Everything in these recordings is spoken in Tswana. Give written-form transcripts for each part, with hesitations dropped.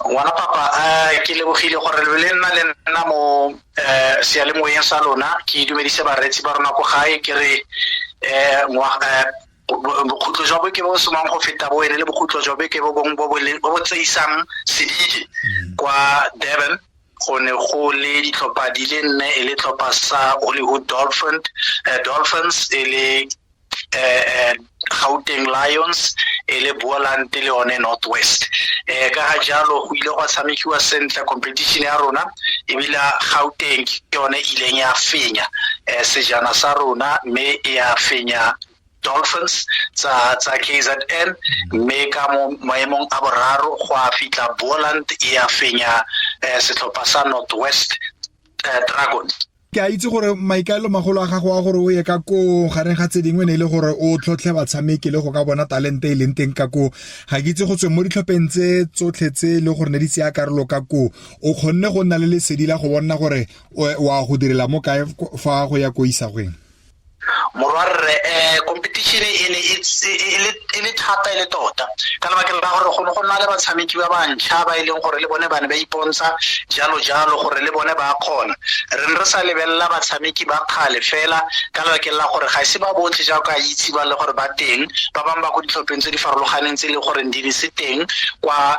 ngwana papa ke lebogile gore le nna mo sealemoyeng sa lona ke dumedise baretsi ba rona go gae ke re bokhutlo jwa bo ke bo semang go feta bo ene le bokhutlo jwa bo ke bo bong bo tseisang sedidi kwa Durban go ne go le ditlhopha di le nne e le tlhopha sa Hollywood Dolphins e le Gauteng Lions e le Boland le one Northwest ka ga jalo go ile go tshamekiwa sentle competition ya rona e bila Gauteng ke yone ileng ya fenya sejana sa rona me ya fenya Dolphins tsa KZN me ka mo maemong a boraro go a fitla Boland ya fenya setlhopha sa Northwest Dragons. Ke a itse gore maikaelo magolo a gago a gore o ye ka ko gareng ga tse dingwe ne ile gore o tlhotlhe batshameki le go ka bona talente e leng teng ka ko ga ke itse go tswe mo ditlhopheng tse tsotlhe tse le gore ne di tseya karolo ka ko o kgonne go nna le lesedi la go bona gore wa go direla mo kae fa go ya ko isagweng morwarre competition e le thata e le tota ka lebaka la gore go nna le batshameki ba bantšha ba ileng gore le bone bane ba ipontsha jalo gore le bone ba kgona re sa lebella batshameki ba kgale fela ka lebaka la gore ga se ba botlhe ja ka itse ba le gore ba teng ba bang ba go ditlhopheng tse di farologaneng tse le gore di se teng kwa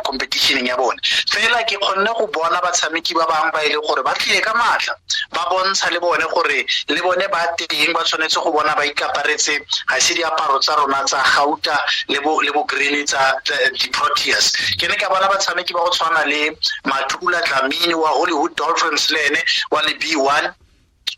competitioneng ya bone fela ke kgonne go bona batshameki ba bang ba ile gore ba tlile ka matla ba bontsha le bone gore le bone ba teng ba tshwanetse go bona ba ikaparetse ga se diaparo tsa rona tsa Gauta le bo green tsa di-Proteas ke ne ka bona batshameki ba go tshwana le Mathula Dlamini wa Hollywood Dolphins le ene wa le B1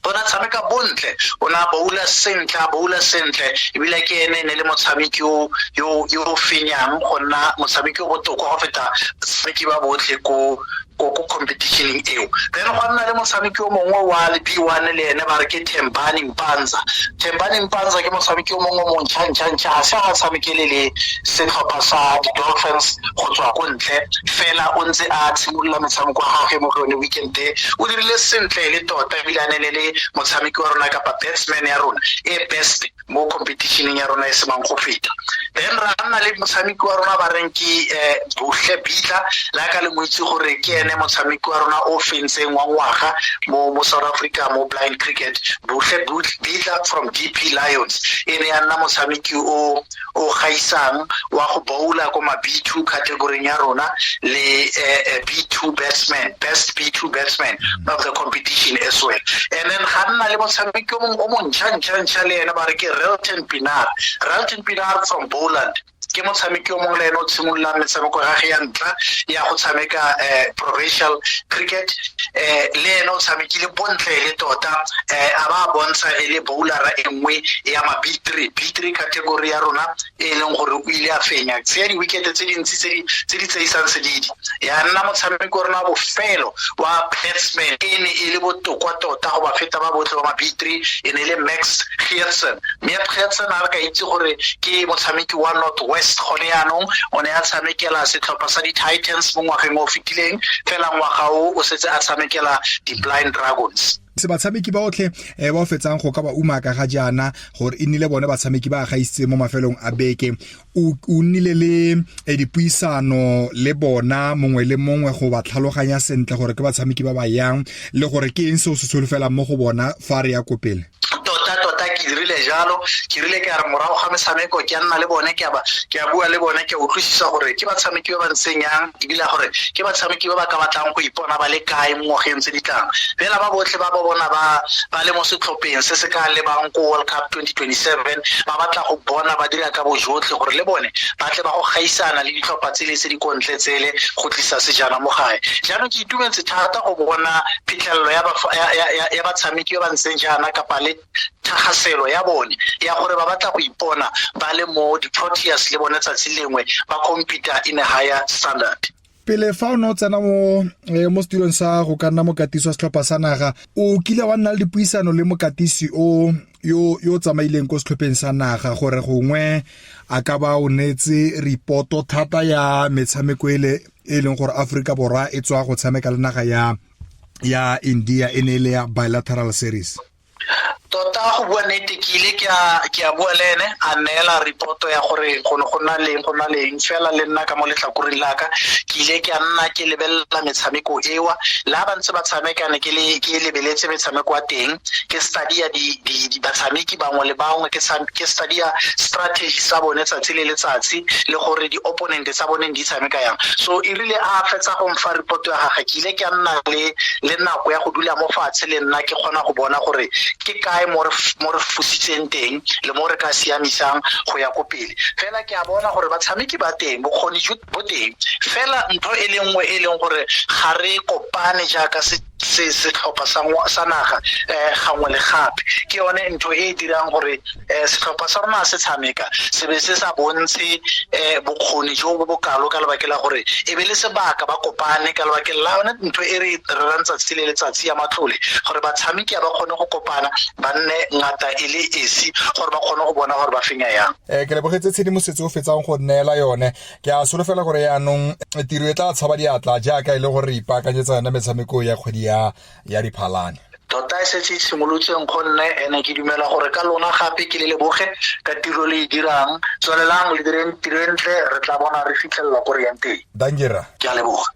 ona tshameka bontle ona boula sentle ebile ke ene ne le motshameki yo fenyang gona motshameki go toko go feta tshameki ba botle ko competitioning eo then go nna le motshameki o mongwe wa le B1 le ene ba re ke Thembani Mpanza ke motshameki o mongwe mo ntšha se ga tshamekele le setlhopha sa di-Dolphins go tswa ko ntle fela o ntse a tshimolola motshameko wa gagwe mo go yone weekend o dirile sentle le tota ebile a ne le motshameki wa rona kapa batsman ya rona e best mo competitioning ya rona e semang go feta then ra nna le motshameki wa rona ba reng ke Buhle Bitla la ka le mo itse gore ke ene motshameki wa rona o fentseng wa ngwaga mo South Africa mo blind cricket Buhle Bitla from DP Lions ene ya nna motshameki o gaisang wa go boula ko ma B2 category ya rona le B2 batsman best B2 batsman of the competition as well and then ga nna le motshameki o montšha le ene ba re ke Relton Pinar from Boland ke motshameki o mongwe le ene o tshimolola metshameko ya gage ya ntla ya go tshameka professional cricket le ene o tshamekile bontle le tota a ba bontsha e le bowler e nngwe ya ma B3 category ya rona e leng gore o ile a fenya tse di wicket tse dintsi tse di tseisang sedidi ya nna motshameki o rona bofelo wa batsman ene e le botokwa tota go ba feta ba botle ba ma B3 ene le Max Geertsen a ka itse gore ke motshameki wa Northwest gone yaanong o ne a tshamekela setlhopha sa di-Titans mo ngwageng o fetileng fela ngwaga o setse a tshamekela di-Blind Dragons se batshameki ba otlhe ba o fetsang go ka ba umaka ga jaana gore e nnile bone batshameki ba gaisitse mo mafelong a beke o nnile le dipuisano le bona mongwe le mongwe go ba tlhaloganya sentle gore ke batshameki ba ba yang le gore ke eng se o se solofela mo go bona fa re ya kopele tota ke dirile jalo ke rile ke re morago ga metshameko ke nna le bone ke a bua le bone ke utlwisisa gore ke batshameki ba ba ntsenyang ebile gore ke batshameki ba ba ka batlang go ipona ba le kae mo ngwageng tse di tlang fela ba botlhe ba bona ba le mo setlhopheng se se ka le bang ko World Cup 2027 ba batla go bona ba dira ka bojotlhe gore le bone ba tle ba go gaisana le ditlhopha tse le se di kontle tsele go tlisa sejana mo gae jaanong ke itumetse thata go bona phitlhelelo ya batshameki ba ba ntseng jaana kapa le thahaselo ya bone ya gore ba batla go ipona ba le mo di-Proteas le bone tsatsi lengwe ba compete in a higher standard pele fa o no tsena mo setulong sa go ka nna mokatisi wa setlhopha sa naga o kile wa nna le dipuisano le mokatisi yo tsamaileng ko setlhopheng sa naga gore gongwe a ka ba o netse reporto thata ya metshameko e leng gore Africa Borwa e tswa go tshameka le naga ya India e ne le ya bilateral series tota go bua nnete ke ile ke a bua le ene a neela reporto ya gore go na leng fela le nna ka mo letlhakoreng la ka ke ile ke a nna ke lebelela metshameko ewa la ba ntse ba tshamekane ke lebeletse metshameko a teng ke study di batshameki bangwe le bangwe ke study strategy sa bone tsatsi le letsatsi le gore di opponent tsa bone di tshameka yang so e rile a fetsa go mfa report ya gagwe ke ile ke a nna le nako ya go dula mo fatshe le nna ke kgona go bona gore ke kae mo re fusitseng teng le mo re ka siamisang go ya ko pele fela ke a bona gore batshameki ba teng bokgoni bo teng fela ntho e le nngwe e leng gore ga re kopane jaaka setlhopha sa naga gangwe le gape ke yone ntho e dirang gore setlhopha sa rona se tshameka se be se sa bontshe bokgoni jo bo bokalo ka lebaka la gore e be le sebaka ba kopane ka lebaka la yone ntho e re rantsa tsile letsatsi ya matlole gore batshameki ba kgone go kopana ba nne ngata e le esi gore ba kgone go bona gore ba fenya yang ke lebogetse tshedimosetso o fetsang go neela yone ke a solofela gore yaanong tiro e tla tshaba diatla jaaka e le gore ipaakanyetsa yona metshameko ya kgwedi ya Diphalane tota e setse simolotseng go nne ene ke dumela gore ka lona gape ke le leboge ka tiro le e dirang tswelelang le direng tiro entle re tla bona re fitlhelela ko re yang teng Dangira ke a leboga